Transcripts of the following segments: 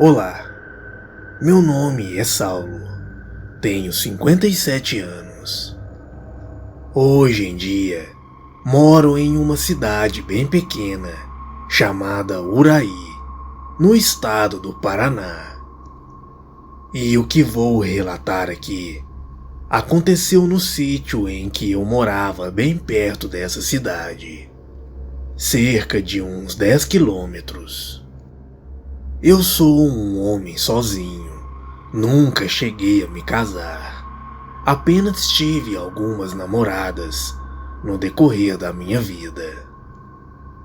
Olá, meu nome é Saulo, tenho 57 anos. Hoje em dia, moro em uma cidade bem pequena chamada Uraí, no estado do Paraná. E o que vou relatar aqui aconteceu no sítio em que eu morava bem perto dessa cidade, cerca de uns 10 quilômetros. Eu sou um homem sozinho, nunca cheguei a me casar. Apenas tive algumas namoradas no decorrer da minha vida.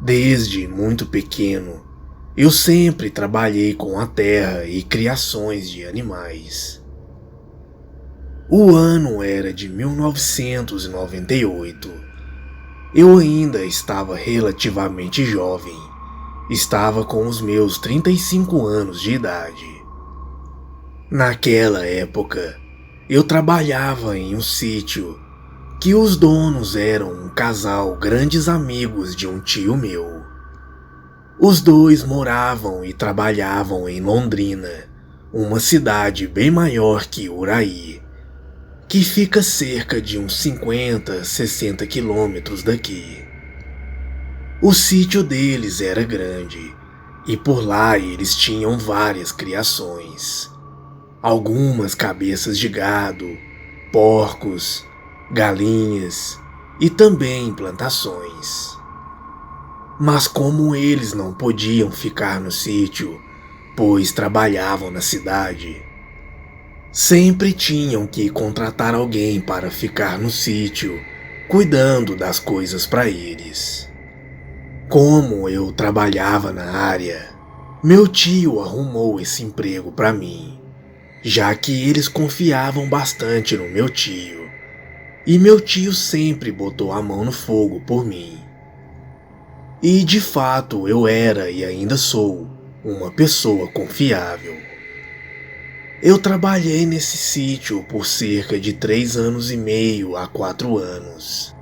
Desde muito pequeno, eu sempre trabalhei com a terra e criações de animais. O ano era de 1998. Eu ainda estava relativamente jovem. Estava com os meus 35 anos de idade. Naquela época, eu trabalhava em um sítio que os donos eram um casal grandes amigos de um tio meu. Os dois moravam e trabalhavam em Londrina, uma cidade bem maior que Uraí, que fica cerca de uns 50, 60 quilômetros daqui. O sítio deles era grande, e por lá eles tinham várias criações. Algumas cabeças de gado, porcos, galinhas e também plantações. Mas como eles não podiam ficar no sítio, pois trabalhavam na cidade, sempre tinham que contratar alguém para ficar no sítio, cuidando das coisas para eles. Como eu trabalhava na área, meu tio arrumou esse emprego para mim, já que eles confiavam bastante no meu tio, e meu tio sempre botou a mão no fogo por mim. E de fato eu era e ainda sou uma pessoa confiável. Eu trabalhei nesse sítio por cerca de 3 anos e meio a 4 anos.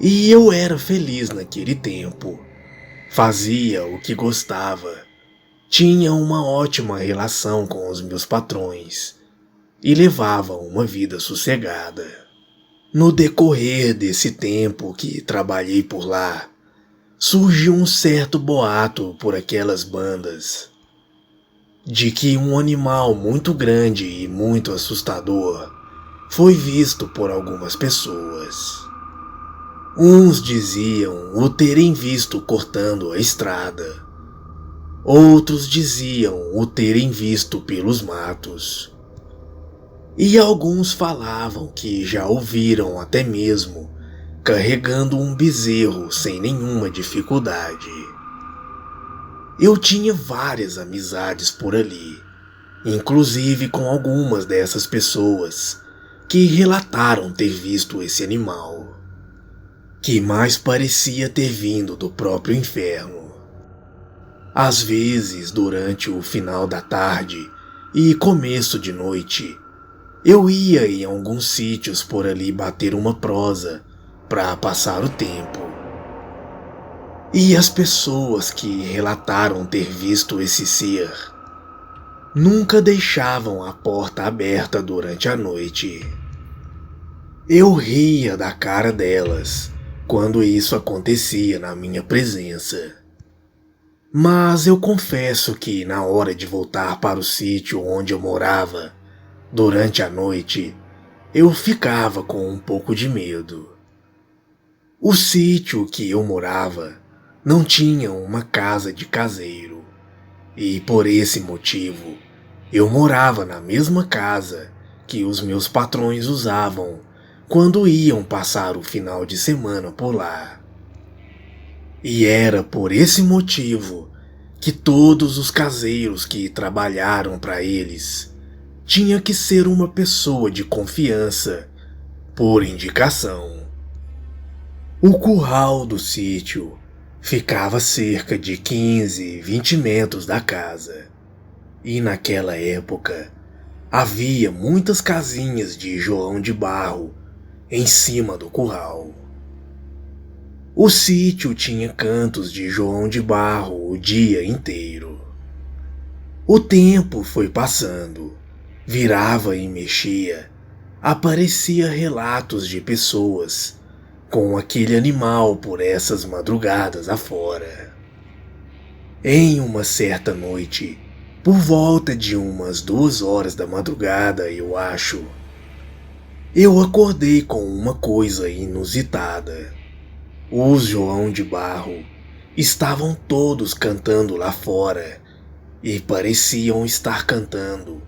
E eu era feliz naquele tempo. Fazia o que gostava, tinha uma ótima relação com os meus patrões e levava uma vida sossegada. No decorrer desse tempo que trabalhei por lá, surgiu um certo boato por aquelas bandas de que um animal muito grande e muito assustador foi visto por algumas pessoas. Uns diziam o terem visto cortando a estrada. Outros diziam o terem visto pelos matos. E alguns falavam que já ouviram até mesmo carregando um bezerro sem nenhuma dificuldade. Eu tinha várias amizades por ali, inclusive com algumas dessas pessoas que relataram ter visto esse animal, que mais parecia ter vindo do próprio inferno. Às vezes, durante o final da tarde e começo de noite, eu ia em alguns sítios por ali bater uma prosa para passar o tempo. E as pessoas que relataram ter visto esse ser nunca deixavam a porta aberta durante a noite. Eu ria da cara delas quando isso acontecia na minha presença. Mas eu confesso que na hora de voltar para o sítio onde eu morava, durante a noite, eu ficava com um pouco de medo. O sítio que eu morava não tinha uma casa de caseiro, e por esse motivo, eu morava na mesma casa que os meus patrões usavam quando iam passar o final de semana por lá. E era por esse motivo que todos os caseiros que trabalharam para eles tinha que ser uma pessoa de confiança, por indicação. O curral do sítio ficava a cerca de 15, 20 metros da casa, e naquela época havia muitas casinhas de joão de barro em cima do curral. O sítio tinha cantos de joão de barro o dia inteiro. O tempo foi passando, virava e mexia, aparecia relatos de pessoas com aquele animal por essas madrugadas afora. Em uma certa noite, por volta de umas 2 horas da madrugada, eu acho, eu acordei com uma coisa inusitada. Os João de Barro estavam todos cantando lá fora e pareciam estar cantando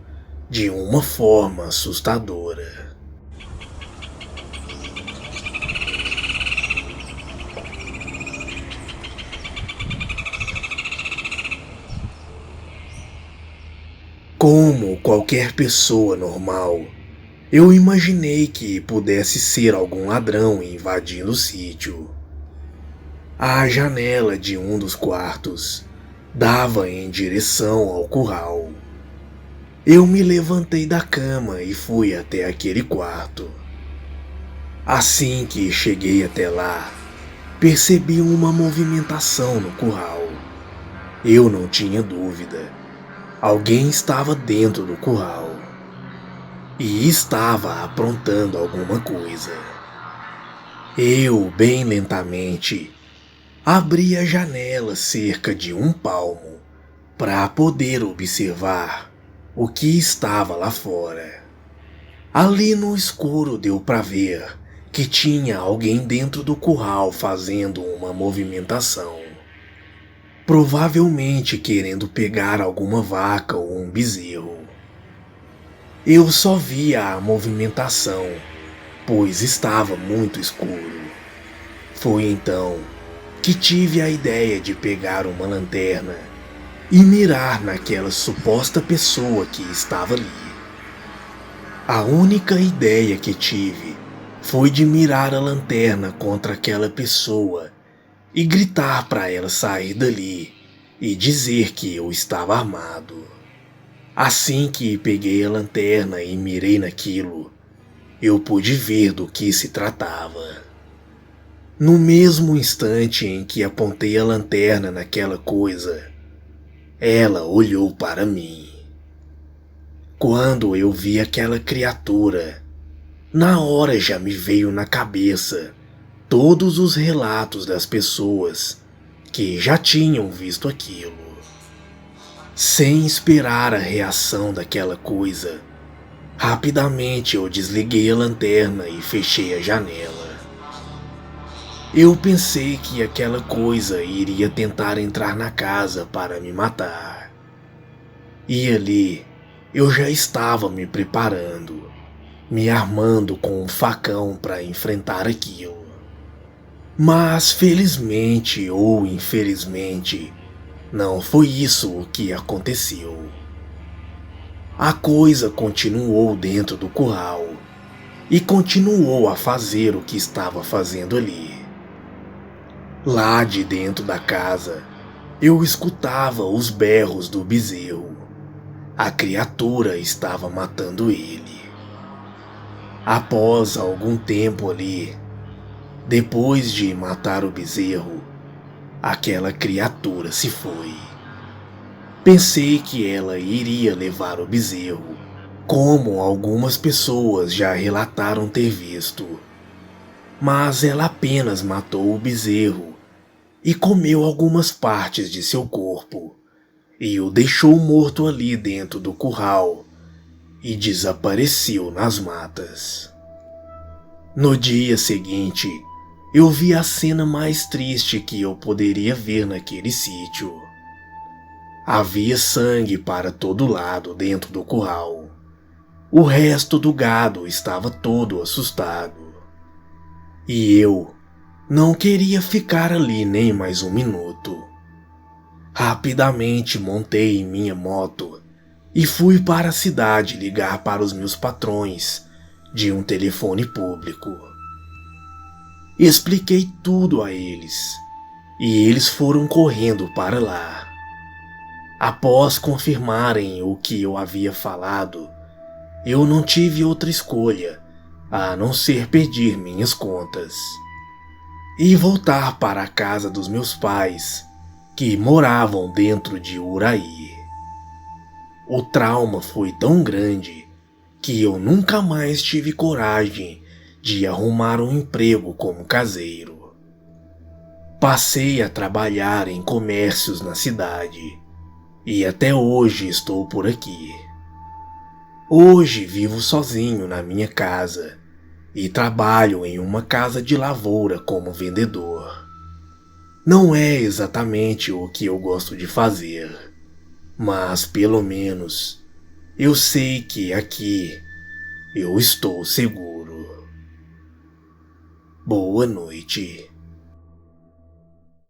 de uma forma assustadora. Como qualquer pessoa normal, eu imaginei que pudesse ser algum ladrão invadindo o sítio. A janela de um dos quartos dava em direção ao curral. Eu me levantei da cama e fui até aquele quarto. Assim que cheguei até lá, percebi uma movimentação no curral. Eu não tinha dúvida. Alguém estava dentro do curral e estava aprontando alguma coisa. Eu, bem lentamente, abri a janela cerca de 1 palmo para poder observar o que estava lá fora. Ali no escuro deu para ver que tinha alguém dentro do curral fazendo uma movimentação. Provavelmente querendo pegar alguma vaca ou um bezerro. Eu só via a movimentação, pois estava muito escuro. Foi então que tive a ideia de pegar uma lanterna e mirar naquela suposta pessoa que estava ali. A única ideia que tive foi de mirar a lanterna contra aquela pessoa e gritar para ela sair dali e dizer que eu estava armado. Assim que peguei a lanterna e mirei naquilo, eu pude ver do que se tratava. No mesmo instante em que apontei a lanterna naquela coisa, ela olhou para mim. Quando eu vi aquela criatura, na hora já me veio na cabeça todos os relatos das pessoas que já tinham visto aquilo. Sem esperar a reação daquela coisa, rapidamente eu desliguei a lanterna e fechei a janela. Eu pensei que aquela coisa iria tentar entrar na casa para me matar. E ali eu já estava me preparando, me armando com um facão para enfrentar aquilo. Mas felizmente ou infelizmente, não foi isso o que aconteceu. A coisa continuou dentro do curral e continuou a fazer o que estava fazendo ali. Lá de dentro da casa, eu escutava os berros do bezerro. A criatura estava matando ele. Após algum tempo ali, depois de matar o bezerro, aquela criatura se foi. Pensei que ela iria levar o bezerro, como algumas pessoas já relataram ter visto. Mas ela apenas matou o bezerro e comeu algumas partes de seu corpo, e o deixou morto ali dentro do curral e desapareceu nas matas. No dia seguinte, eu vi a cena mais triste que eu poderia ver naquele sítio. Havia sangue para todo lado dentro do curral. O resto do gado estava todo assustado. E eu não queria ficar ali nem mais um minuto. Rapidamente montei em minha moto e fui para a cidade ligar para os meus patrões de um telefone público. Expliquei tudo a eles e eles foram correndo para lá. Após confirmarem o que eu havia falado, eu não tive outra escolha a não ser pedir minhas contas e voltar para a casa dos meus pais, que moravam dentro de Uraí. O trauma foi tão grande que eu nunca mais tive coragem de arrumar um emprego como caseiro. Passei a trabalhar em comércios na cidade e até hoje estou por aqui. Hoje vivo sozinho na minha casa e trabalho em uma casa de lavoura como vendedor. Não é exatamente o que eu gosto de fazer, mas pelo menos eu sei que aqui eu estou seguro. Boa noite.